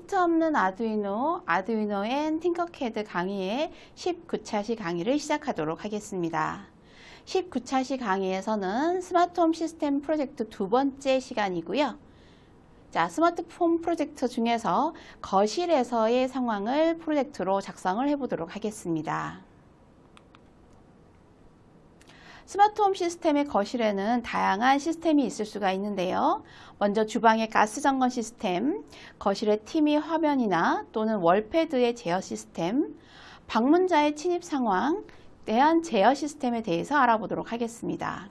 비트 없는 아두이노 앤 팅커캐드 강의의 19차시 강의를 시작하도록 하겠습니다. 19차시 강의에서는 스마트홈 시스템 프로젝트 두 번째 시간이고요. 자, 스마트홈 프로젝트 중에서 거실에서의 상황을 프로젝트로 작성을 해보도록 하겠습니다. 스마트홈 시스템의 거실에는 다양한 시스템이 있을 수가 있는데요. 먼저 주방의 가스 점검 시스템, 거실의 TV 화면이나 또는 월패드의 제어 시스템, 방문자의 침입 상황에 대한 제어 시스템에 대해서 알아보도록 하겠습니다.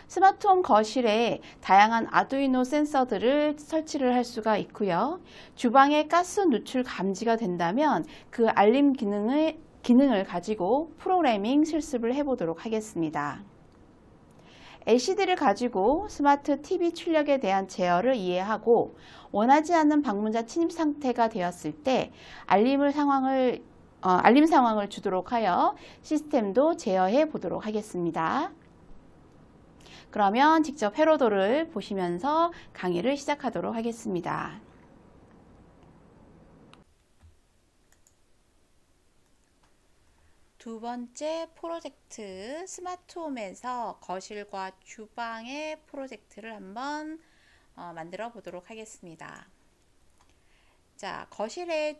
스마트홈 거실에 다양한 아두이노 센서들을 설치를 할 수가 있고요. 주방의 가스 누출 감지가 된다면 그 알림 기능을 가지고 프로그래밍 실습을 해보도록 하겠습니다. LCD를 가지고 스마트 TV 출력에 대한 제어를 이해하고 원하지 않는 방문자 침입 상태가 되었을 때 알림 상황을 주도록 하여 시스템도 제어해 보도록 하겠습니다. 그러면 직접 회로도를 보시면서 강의를 시작하도록 하겠습니다. 두 번째 프로젝트 스마트홈에서 거실과 주방의 프로젝트를 한번 만들어 보도록 하겠습니다. 자, 거실에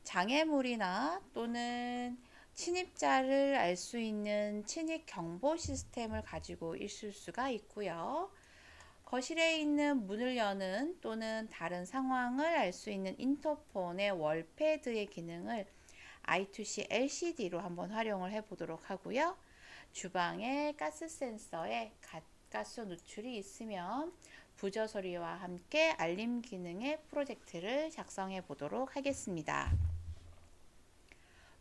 장애물이나 또는 침입자를 알 수 있는 침입 경보 시스템을 가지고 있을 수가 있고요. 거실에 있는 문을 여는 또는 다른 상황을 알 수 있는 인터폰의 월패드의 기능을 I2C LCD로 한번 활용을 해 보도록 하고요. 주방에 가스 센서에 가스 누출이 있으면 부저 소리와 함께 알림 기능의 프로젝트를 작성해 보도록 하겠습니다.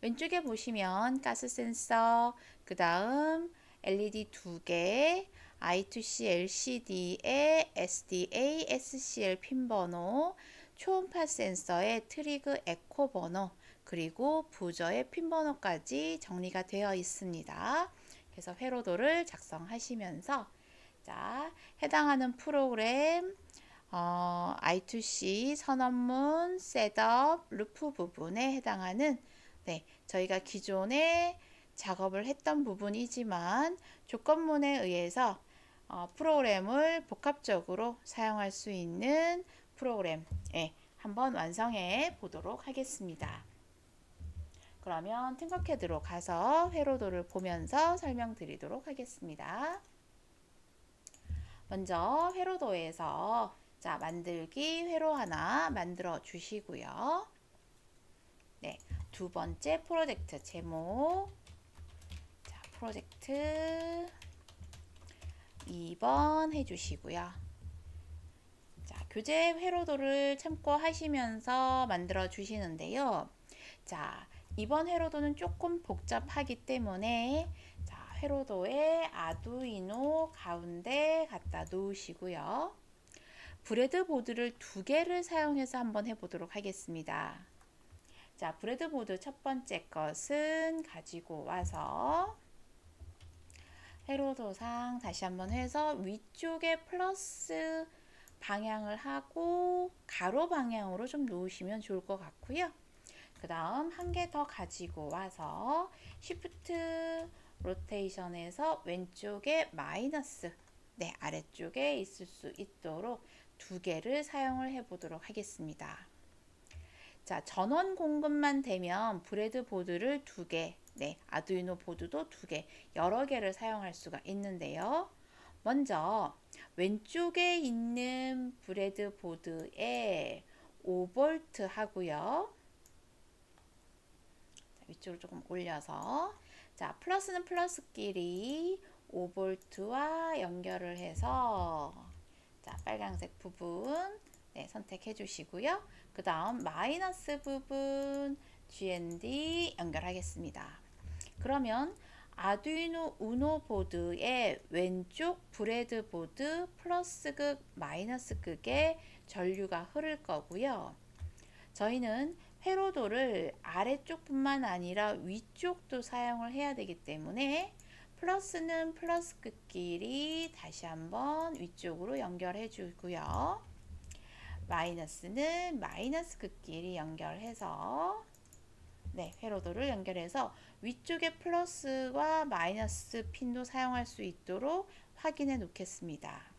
왼쪽에 보시면 가스 센서, 그 다음 LED 2개, I2C LCD의 SDA, SCL 핀 번호, 초음파 센서의 트리그 에코 번호, 그리고 부저의 핀 번호까지 정리가 되어 있습니다. 그래서 회로도를 작성하시면서 자, 해당하는 프로그램 I2C 선언문, 셋업, 루프 부분에 해당하는 저희가 기존에 작업을 했던 부분이지만 조건문에 의해서 프로그램을 복합적으로 사용할 수 있는 프로그램 한번 완성해 보도록 하겠습니다. 그러면 팅커캐드로 가서 회로도를 보면서 설명드리도록 하겠습니다. 먼저 회로도에서 자, 만들기 회로 하나 만들어 주시고요. 두 번째 프로젝트 제목, 자, 프로젝트 2번 해주시고요. 자, 교재 회로도를 참고하시면서 만들어 주시는데요. 자, 이번 회로도는 조금 복잡하기 때문에 자, 회로도에 아두이노 가운데 갖다 놓으시고요. 브레드보드를 두 개를 사용해서 한번 해보도록 하겠습니다. 자, 브레드보드 첫 번째 것은 가지고 와서 회로도상 다시 한번 해서 위쪽에 플러스 방향을 하고 가로 방향으로 좀 놓으시면 좋을 것 같고요. 그 다음 한 개 더 가지고 와서 시프트 로테이션에서 왼쪽에 마이너스 아래쪽에 있을 수 있도록 두 개를 사용을 해 보도록 하겠습니다. 자, 전원 공급만 되면 브레드보드를 두 개, 아두이노 보드도 두 개, 여러 개를 사용할 수가 있는데요. 먼저 왼쪽에 있는 브레드보드에 5V 하고요. 위쪽으로 조금 올려서 자, 플러스는 플러스끼리 5V와 연결을 해서 자, 빨간색 부분 선택해 주시고요. 그 다음 마이너스 부분 GND 연결하겠습니다. 그러면 아두이노 우노 보드의 왼쪽 브레드보드 플러스 극 마이너스 극에 전류가 흐를 거고요. 저희는 회로도를 아래쪽뿐만 아니라 위쪽도 사용을 해야 되기 때문에 플러스는 플러스 끝끼리 다시 한번 위쪽으로 연결해 주고요. 마이너스는 마이너스 극끼리 연결해서 회로도를 연결해서 위쪽에 플러스와 마이너스 핀도 사용할 수 있도록 확인해 놓겠습니다.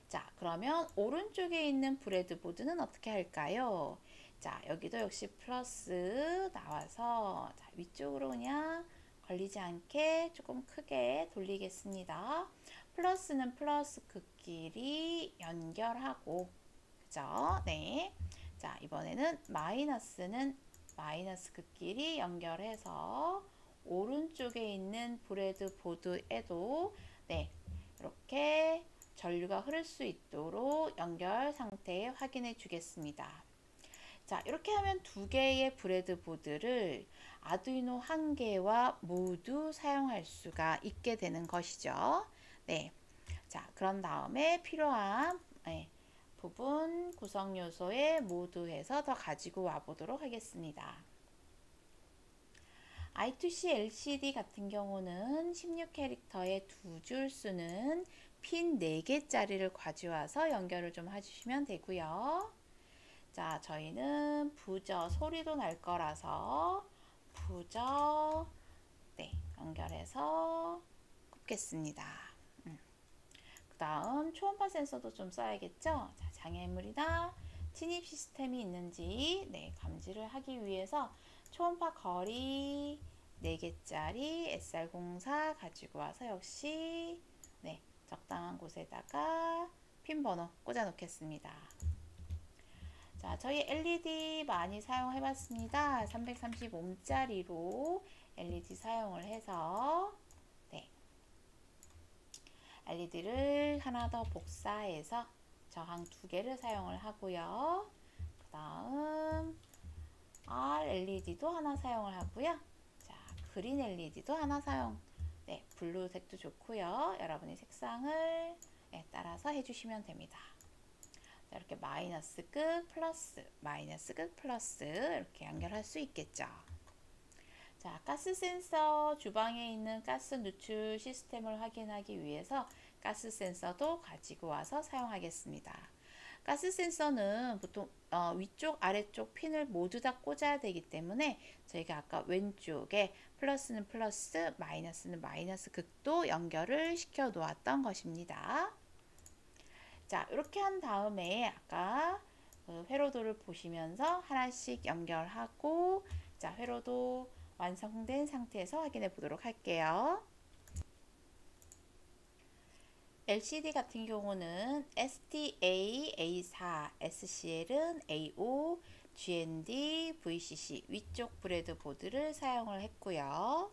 자, 그러면 오른쪽에 있는 브레드보드는 어떻게 할까요? 자, 여기도 역시 플러스 나와서 자, 위쪽으로 그냥 걸리지 않게 조금 크게 돌리겠습니다. 플러스는 플러스 극끼리 연결하고, 그죠? 네. 자, 이번에는 마이너스는 마이너스 극끼리 연결해서 오른쪽에 있는 브레드보드에도 이렇게 전류가 흐를 수 있도록 연결 상태 확인해 주겠습니다. 자, 이렇게 하면 두 개의 브레드보드를 아두이노 한 개와 모두 사용할 수가 있게 되는 것이죠. 네. 자, 그런 다음에 필요한 부분 구성 요소에 모두 해서 더 가지고 와 보도록 하겠습니다. I2C LCD 같은 경우는 16캐릭터의 두 줄 수는 핀 4개짜리를 가져와서 연결을 좀 해주시면 되고요. 자, 저희는 부저 소리도 날 거라서 부저 연결해서 꼽겠습니다. 그 다음 초음파 센서도 좀 써야겠죠. 자, 장애물이나 진입 시스템이 있는지 감지를 하기 위해서 초음파 거리 4개짜리 SR04 가지고 와서 역시 적당한 곳에다가 핀 번호 꽂아 놓겠습니다. 자, 저희 LED 많이 사용해 봤습니다. 330ohm짜리로 LED 사용을 해서 LED를 하나 더 복사해서 저항 2개를 사용을 하고요. 그 다음 RLED도 하나 사용을 하고요. 자, 그린 LED도 하나 사용. 블루색도 좋고요. 여러분이 색상을 따라서 해주시면 됩니다. 자, 이렇게 마이너스 극 플러스 마이너스 극 플러스 이렇게 연결할 수 있겠죠. 자, 가스 센서 주방에 있는 가스 누출 시스템을 확인하기 위해서 가스 센서도 가지고 와서 사용하겠습니다. 가스 센서는 보통 위쪽 아래쪽 핀을 모두 다 꽂아야 되기 때문에 저희가 아까 왼쪽에 플러스는 플러스 마이너스는 마이너스 극도 연결을 시켜 놓았던 것입니다. 자, 이렇게 한 다음에 아까 회로도를 보시면서 하나씩 연결하고, 자, 회로도 완성된 상태에서 확인해 보도록 할게요. LCD 같은 경우는 STA, A4, SCL은 A5, GND, VCC 위쪽 브레드보드를 사용을 했고요.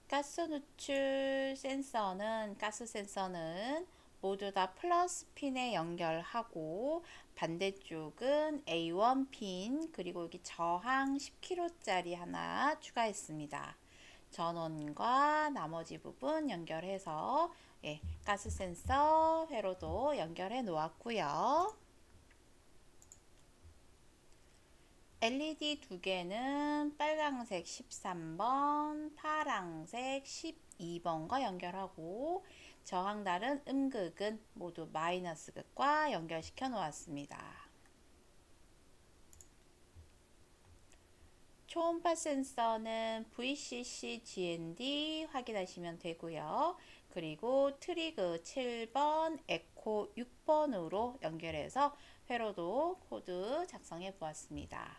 가스 누출 센서는 가스 센서는 모두 다 플러스 핀에 연결하고 반대쪽은 A1 핀 그리고 여기 저항 10kg짜리 하나 추가했습니다. 전원과 나머지 부분 연결해서 가스 센서 회로도 연결해 놓았고요. LED 2개는 빨강색 13번, 파랑색 12번과 연결하고 저항 다른 음극은 모두 마이너스 극과 연결시켜 놓았습니다. 초음파 센서는 VCC, GND 확인하시면 되고요. 그리고 트리그 7번, 에코 6번으로 연결해서 회로도 코드 작성해 보았습니다.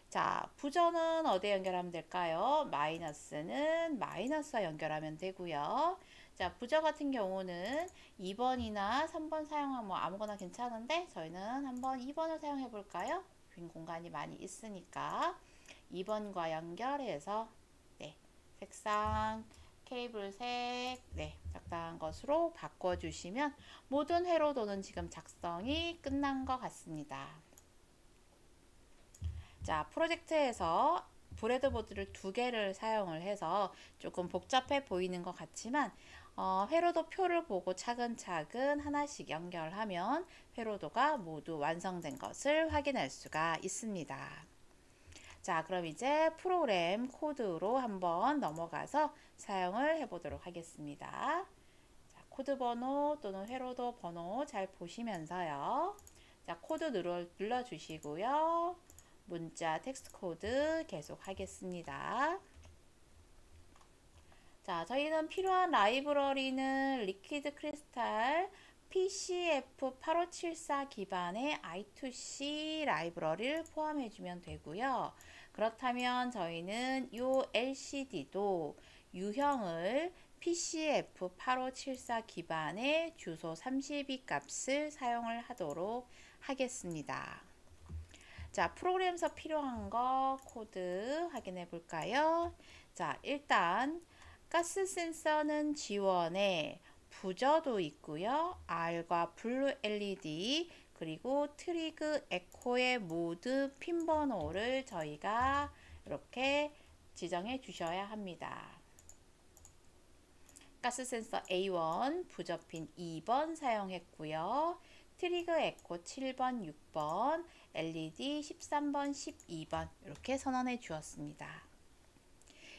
자, 부저는 어디에 연결하면 될까요? 마이너스는 마이너스와 연결하면 되고요. 자, 부저 같은 경우는 2번이나 3번 사용하면 뭐 아무거나 괜찮은데 저희는 한번 2번을 사용해 볼까요? 빈 공간이 많이 있으니까 2번과 연결해서 색상 케이블색 적당한 것으로 바꿔주시면 모든 회로도는 지금 작성이 끝난 것 같습니다. 자, 프로젝트에서 브레드보드를 2개를 사용을 해서 조금 복잡해 보이는 것 같지만 회로도 표를 보고 차근차근 하나씩 연결하면 회로도가 모두 완성된 것을 확인할 수가 있습니다. 자, 그럼 이제 프로그램 코드로 한번 넘어가서 사용을 해 보도록 하겠습니다. 자, 코드 번호 또는 회로도 번호 잘 보시면서요. 자, 코드 눌러주시고요. 문자 텍스트 코드 계속 하겠습니다. 자, 저희는 필요한 라이브러리는 리퀴드 크리스탈 PCF8574 기반의 I2C 라이브러리를 포함해주면 되고요. 그렇다면 저희는 이 LCD도 유형을 PCF8574 기반의 주소 32 값을 사용을 하도록 하겠습니다. 자, 프로그램에서 필요한 거 코드 확인해 볼까요? 자, 일단 가스 센서는 지원에 부저도 있고요. R과 블루 LED 그리고 트리그 에코의 모드 핀 번호를 저희가 이렇게 지정해 주셔야 합니다. 가스 센서 A1 부저 핀 2번 사용했고요. 트리그 에코 7번, 6번, LED 13번, 12번 이렇게 선언해 주었습니다.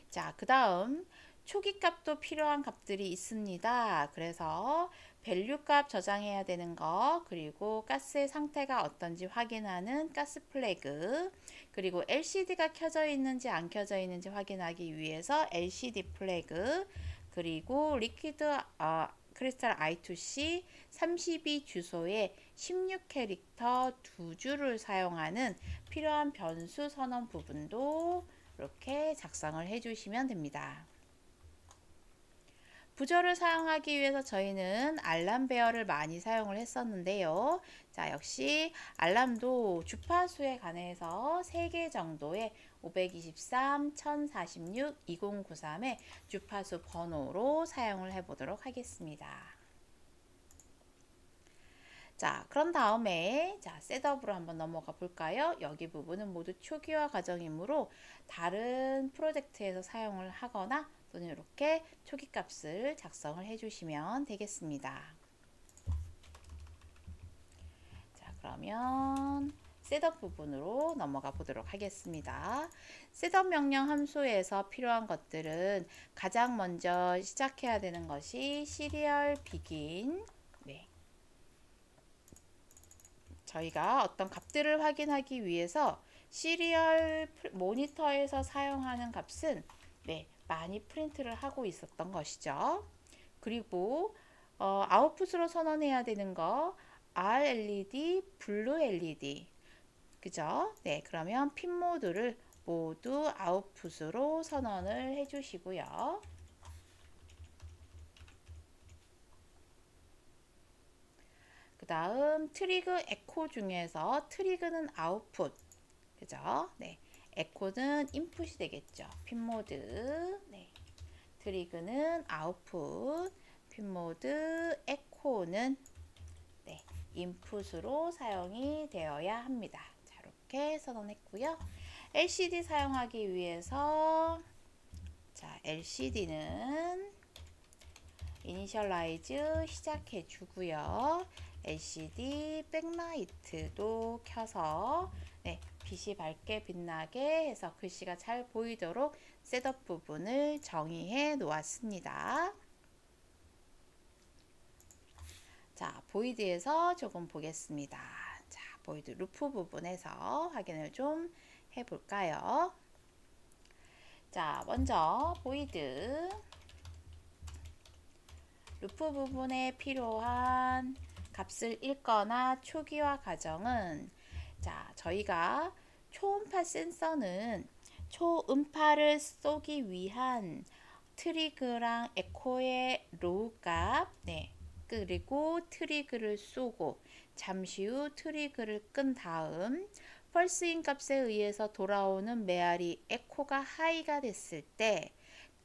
자, 그 다음 초기 값도 필요한 값들이 있습니다. 그래서 밸류 값 저장해야 되는 거, 그리고 가스의 상태가 어떤지 확인하는 가스 플래그, 그리고 LCD가 켜져 있는지 안 켜져 있는지 확인하기 위해서 LCD 플래그, 그리고 리퀴드 크리스탈 I2C 32 주소에 16캐릭터 2줄을 사용하는 필요한 변수 선언 부분도 이렇게 작성을 해주시면 됩니다. 부저를 사용하기 위해서 저희는 알람 베어를 많이 사용을 했었는데요. 자, 역시 알람도 주파수에 관해서 3개 정도의 523, 1046, 2093의 주파수 번호로 사용을 해 보도록 하겠습니다. 자, 그런 다음에 자, 셋업으로 한번 넘어가 볼까요? 여기 부분은 모두 초기화 과정이므로 다른 프로젝트에서 사용을 하거나 또는 이렇게 초기 값을 작성을 해 주시면 되겠습니다. 자, 그러면 셋업 부분으로 넘어가 보도록 하겠습니다. 셋업 명령 함수에서 필요한 것들은 가장 먼저 시작해야 되는 것이 시리얼 비긴. 네. 저희가 어떤 값들을 확인하기 위해서 시리얼 모니터에서 사용하는 값은 네, 많이 프린트를 하고 있었던 것이죠. 그리고 아웃풋으로 선언해야 되는 거 RLED, 블루 LED 그죠? 네, 그러면 핀 모드를 모두 아웃풋으로 선언을 해 주시고요. 그 다음 트리그 에코 중에서 트리그는 아웃풋 그죠? 네, 에코는 인풋이 되겠죠. 핀 모드 네. 트리그는 아웃풋 핀 모드 에코는 네, 인풋으로 사용이 되어야 합니다. 자, 이렇게 선언했고요. LCD 사용하기 위해서 자, LCD는 이니셜라이즈 시작해 주고요. LCD 백라이트도 켜서 네, 빛이 밝게 빛나게 해서 글씨가 잘 보이도록 셋업 부분을 정의해 놓았습니다. 자, 보이드에서 조금 보겠습니다. 자, 보이드 루프 부분에서 확인을 좀 해볼까요? 자, 먼저 보이드 루프 부분에 필요한 값을 읽거나 초기화 과정은 자, 저희가 초음파 센서는 초음파를 쏘기 위한 트리그랑 에코의 로우 값, 네, 그리고 트리그를 쏘고 잠시 후 트리그를 끈 다음 펄스인 값에 의해서 돌아오는 메아리 에코가 하이가 됐을 때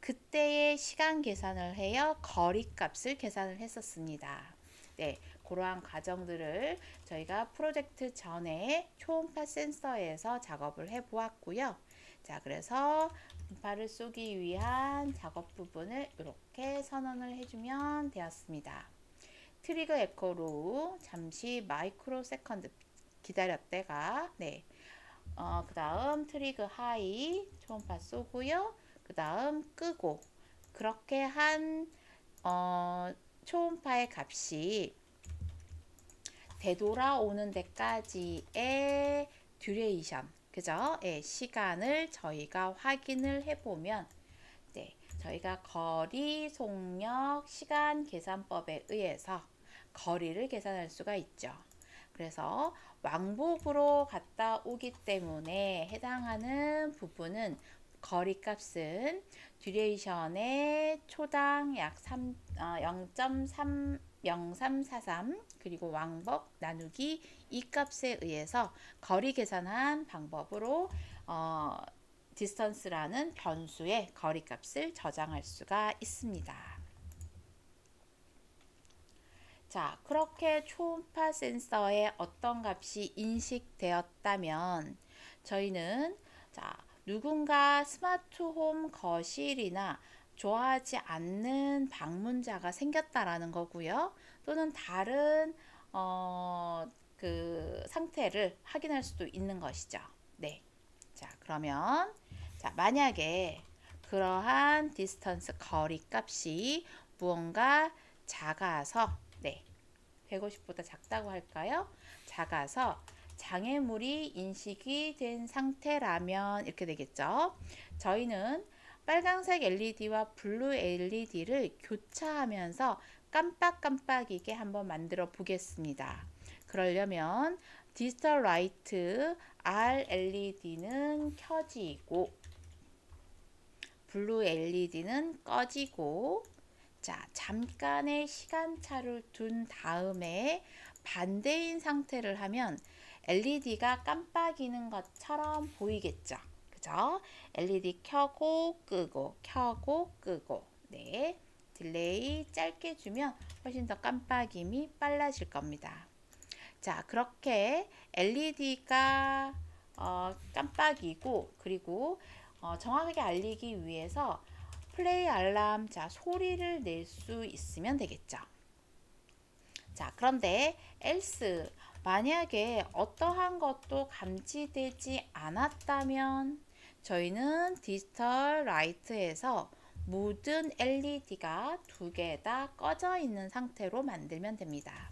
그때의 시간 계산을 해요. 거리 값을 계산을 했었습니다. 네, 그러한 과정들을 저희가 프로젝트 전에 초음파 센서에서 작업을 해 보았고요. 자, 그래서 음파를 쏘기 위한 작업 부분을 이렇게 선언을 해주면 되었습니다. 트리거 에코 로우 잠시 마이크로 세컨드 기다렸다가 네, 그 다음 트리거 하이 초음파 쏘고요. 그 다음 끄고 그렇게 한 초음파의 값이 되돌아오는 데까지의 듀레이션, 그죠? 예, 시간을 저희가 확인을 해보면, 네, 저희가 거리, 속력, 시간 계산법에 의해서 거리를 계산할 수가 있죠. 그래서 왕복으로 갔다 오기 때문에 해당하는 부분은 거리값은 듀레이션의 초당 약 0.0343 그리고 왕복 나누기 이 값에 의해서 거리 계산한 방법으로 디스턴스라는 변수의 거리값을 저장할 수가 있습니다. 자, 그렇게 초음파 센서에 어떤 값이 인식되었다면 저희는 누군가 스마트홈 거실이나 좋아하지 않는 방문자가 생겼다라는 거고요. 또는 다른 그 상태를 확인할 수도 있는 것이죠. 네. 자, 그러면 만약에 그러한 디스턴스 거리 값이 무언가 작아서 150보다 작다고 할까요? 작아서 장애물이 인식이 된 상태라면 이렇게 되겠죠. 저희는 빨간색 LED와 블루 LED를 교차하면서 깜빡깜빡이게 한번 만들어 보겠습니다. 그러려면 디지털 라이트 RLED는 켜지고 블루 LED는 꺼지고 잠깐의 시간차를 둔 다음에 반대인 상태를 하면 LED가 깜빡이는 것처럼 보이겠죠. 그죠? LED 켜고 끄고 켜고 끄고. 네. 딜레이 짧게 주면 훨씬 더 깜빡임이 빨라질 겁니다. 자, 그렇게 LED가 깜빡이고 그리고 정확하게 알리기 위해서 플레이 알람, 소리를 낼 수 있으면 되겠죠. 자, 그런데 else, 만약에 어떠한 것도 감지되지 않았다면 저희는 디지털 라이트에서 모든 LED가 두 개 다 꺼져 있는 상태로 만들면 됩니다.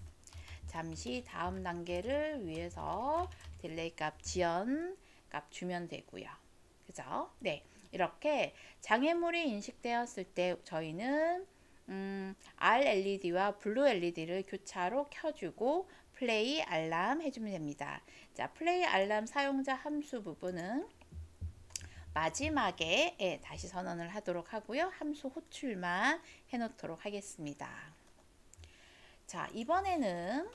잠시 다음 단계를 위해서 딜레이 값, 지연 값 주면 되고요. 그죠? 네. 이렇게 장애물이 인식되었을 때 저희는 RLED와 블루 LED를 교차로 켜주고 플레이 알람 해주면 됩니다. 자, 플레이 알람 사용자 함수 부분은 마지막에 다시 선언을 하도록 하고요. 함수 호출만 해놓도록 하겠습니다. 자, 이번에는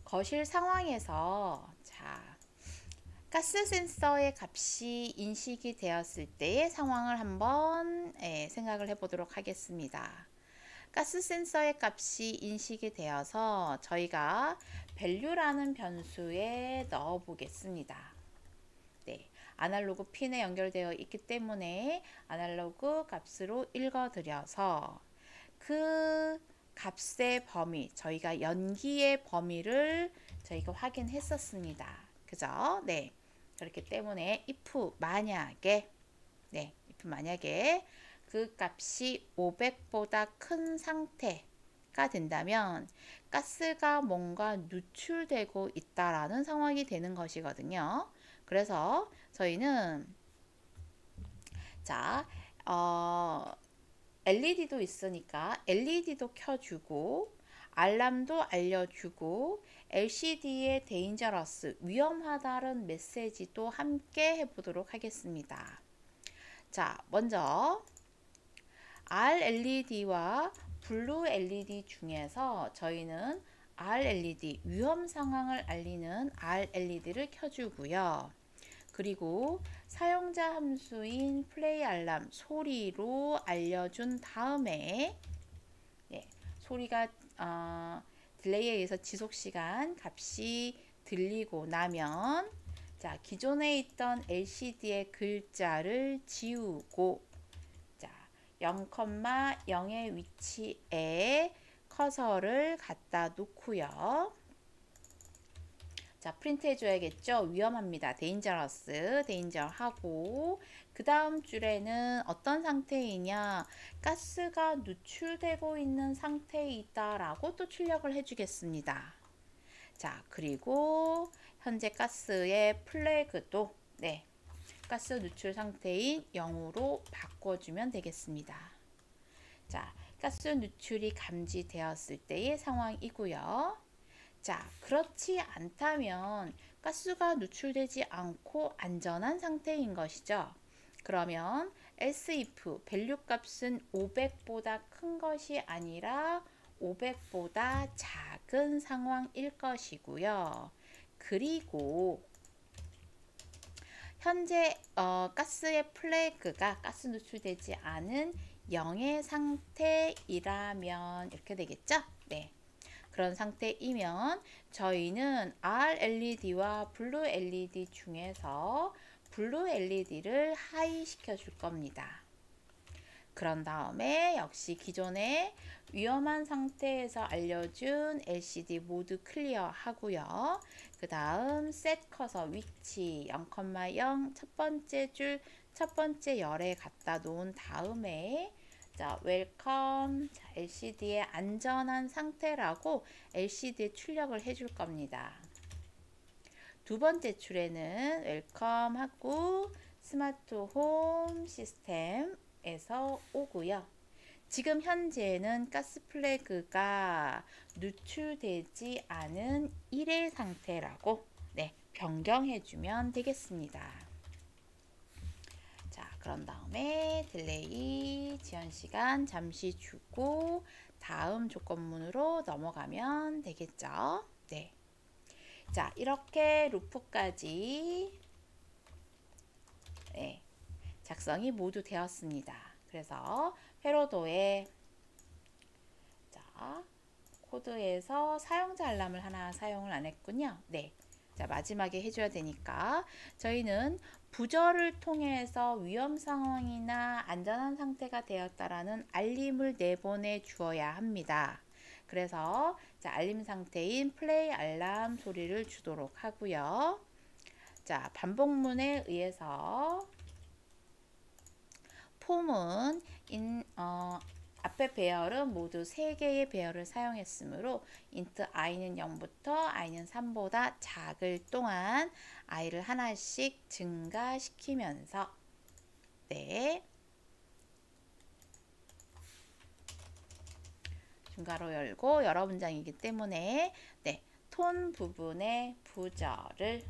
거실 상황에서 가스 센서의 값이 인식이 되었을 때의 상황을 한번 생각을 해보도록 하겠습니다. 가스 센서의 값이 인식이 되어서 저희가 value라는 변수에 넣어 보겠습니다. 네, 아날로그 핀에 연결되어 있기 때문에 아날로그 값으로 읽어드려서 그 값의 범위, 저희가 연기의 범위를 저희가 확인했었습니다. 그죠? 네. 그렇기 때문에 if 만약에 그 값이 500보다 큰 상태가 된다면 가스가 뭔가 누출되고 있다라는 상황이 되는 것이거든요. 그래서 저희는 LED도 있으니까 LED도 켜주고 알람도 알려주고 LCD의 dangerous, 위험하다는 메시지도 함께 해보도록 하겠습니다. 자, 먼저 RLED와 블루 LED 중에서 저희는 RLED, 위험 상황을 알리는 RLED를 켜주고요. 그리고 사용자 함수인 플레이 알람 소리로 알려준 다음에 소리가 딜레이에 의해서 지속시간 값이 들리고 나면 기존에 있던 LCD의 글자를 지우고 0,0의 위치에 커서를 갖다 놓고요. 자, 프린트 해줘야겠죠? 위험합니다. dangerous, danger 하고, 그 다음 줄에는 어떤 상태이냐? 가스가 누출되고 있는 상태이다 라고 또 출력을 해주겠습니다. 자, 그리고 현재 가스의 플래그도 네, 가스 누출 상태인 0으로 바꿔주면 되겠습니다. 자, 가스 누출이 감지되었을 때의 상황이고요. 자, 그렇지 않다면 가스가 누출되지 않고 안전한 상태인 것이죠. 그러면 else if 밸류 값은 500보다 큰 것이 아니라 500보다 작은 상황일 것이고요. 그리고 현재 가스의 플래그가 가스 누출되지 않은 0의 상태이라면 이렇게 되겠죠? 네. 그런 상태이면 저희는 RLED와 블루 LED 중에서 블루 LED를 하이 시켜줄 겁니다. 그런 다음에 역시 기존에 위험한 상태에서 알려준 LCD 모두 클리어 하고요. 그 다음 셋 커서 위치 0,0 첫 번째 줄 첫 번째 열에 갖다 놓은 다음에 자, 웰컴 LCD의 안전한 상태라고 LCD에 출력을 해줄 겁니다. 두 번째 줄에는 웰컴 하고 스마트 홈 시스템에서 오고요. 지금 현재는 가스 플래그가 누출되지 않은 1의 상태라고 네, 변경해 주면 되겠습니다. 자, 그런 다음에 딜레이 지연 시간 잠시 주고 다음 조건문으로 넘어가면 되겠죠. 네. 자, 이렇게 루프까지 네, 작성이 모두 되었습니다. 그래서 회로도에 자, 코드에서 사용자 알람을 하나 사용을 안 했군요. 네. 자, 마지막에 해줘야 되니까 저희는 부저를 통해서 위험 상황이나 안전한 상태가 되었다라는 알림을 내보내 주어야 합니다. 그래서 자, 알림 상태인 플레이 알람 소리를 주도록 하고요. 자, 반복문에 의해서 폼은 앞에 배열은 모두 3개의 배열을 사용했으므로 int i는 0부터 i는 3보다 작을 동안 i를 하나씩 증가시키면서 네, 중괄호 열고 여러 문장이기 때문에 네, 톤 부분의 부저를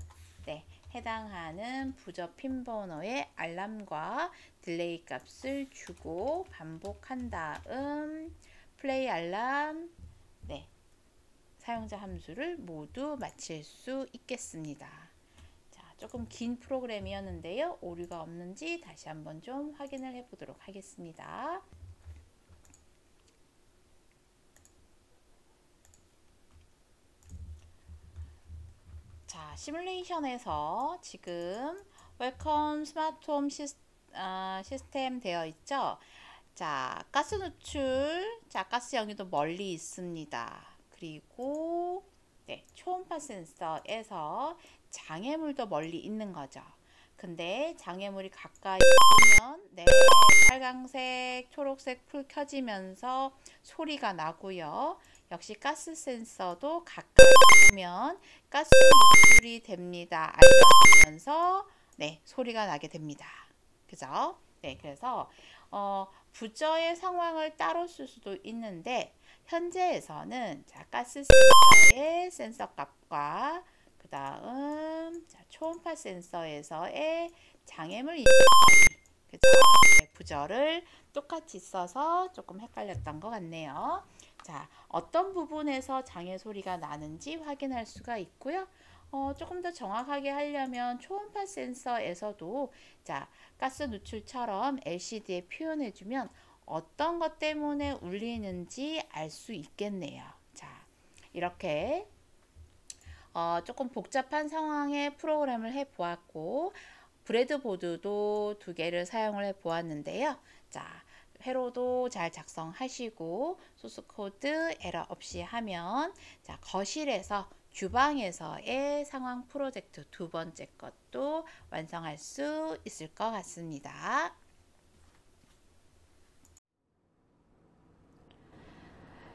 네, 해당하는 부저 핀 번호의 알람과 딜레이 값을 주고 반복한 다음 플레이 알람 네, 사용자 함수를 모두 마칠 수 있겠습니다. 자, 조금 긴 프로그램이었는데요. 오류가 없는지 다시 한번 좀 확인을 해 보도록 하겠습니다. 자, 시뮬레이션에서 지금 웰컴 스마트 홈 시스템 되어 있죠. 자, 가스 누출, 자, 가스 영역도 멀리 있습니다. 그리고 네, 초음파 센서에서 장애물도 멀리 있는 거죠. 근데 장애물이 가까이 오면 네, 빨강색, 초록색 불 켜지면서 소리가 나고요. 역시 가스 센서도 가까이 오면 가스 누출이 됩니다. 알려주면서 네, 소리가 나게 됩니다. 그죠? 네, 그래서 부저의 상황을 따로 쓸 수도 있는데 현재에서는 자, 가스 센서의 센서 값과 그 다음 초음파 센서에서의 장애물 인식 거리 그죠? 네, 부저를 똑같이 써서 조금 헷갈렸던 것 같네요. 자, 어떤 부분에서 장애 소리가 나는지 확인할 수가 있고요. 조금 더 정확하게 하려면 초음파 센서에서도 자, 가스 누출처럼 LCD에 표현해주면 어떤 것 때문에 울리는지 알 수 있겠네요. 자, 이렇게 조금 복잡한 상황의 프로그램을 해 보았고 브레드보드도 2개를 사용을 해 보았는데요. 자, 회로도 잘 작성하시고 소스코드 에러 없이 하면 자, 거실에서 주방에서의 상황 프로젝트 두 번째 것도 완성할 수 있을 것 같습니다.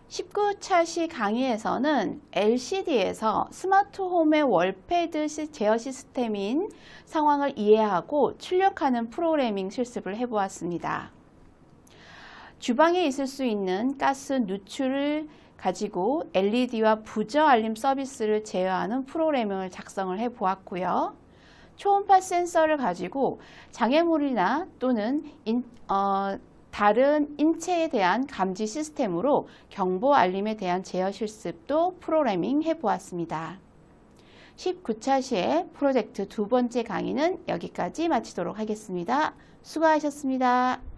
19차 시 강의에서는 LCD에서 스마트홈의 월패드 제어 시스템인 상황을 이해하고 출력하는 프로그래밍 실습을 해보았습니다. 주방에 있을 수 있는 가스 누출을 가지고 LED와 부저 알림 서비스를 제어하는 프로그래밍을 작성을 해보았고요. 초음파 센서를 가지고 장애물이나 또는 다른 인체에 대한 감지 시스템으로 경보 알림에 대한 제어 실습도 프로그래밍 해보았습니다. 19차 시의 프로젝트 두 번째 강의는 여기까지 마치도록 하겠습니다. 수고하셨습니다.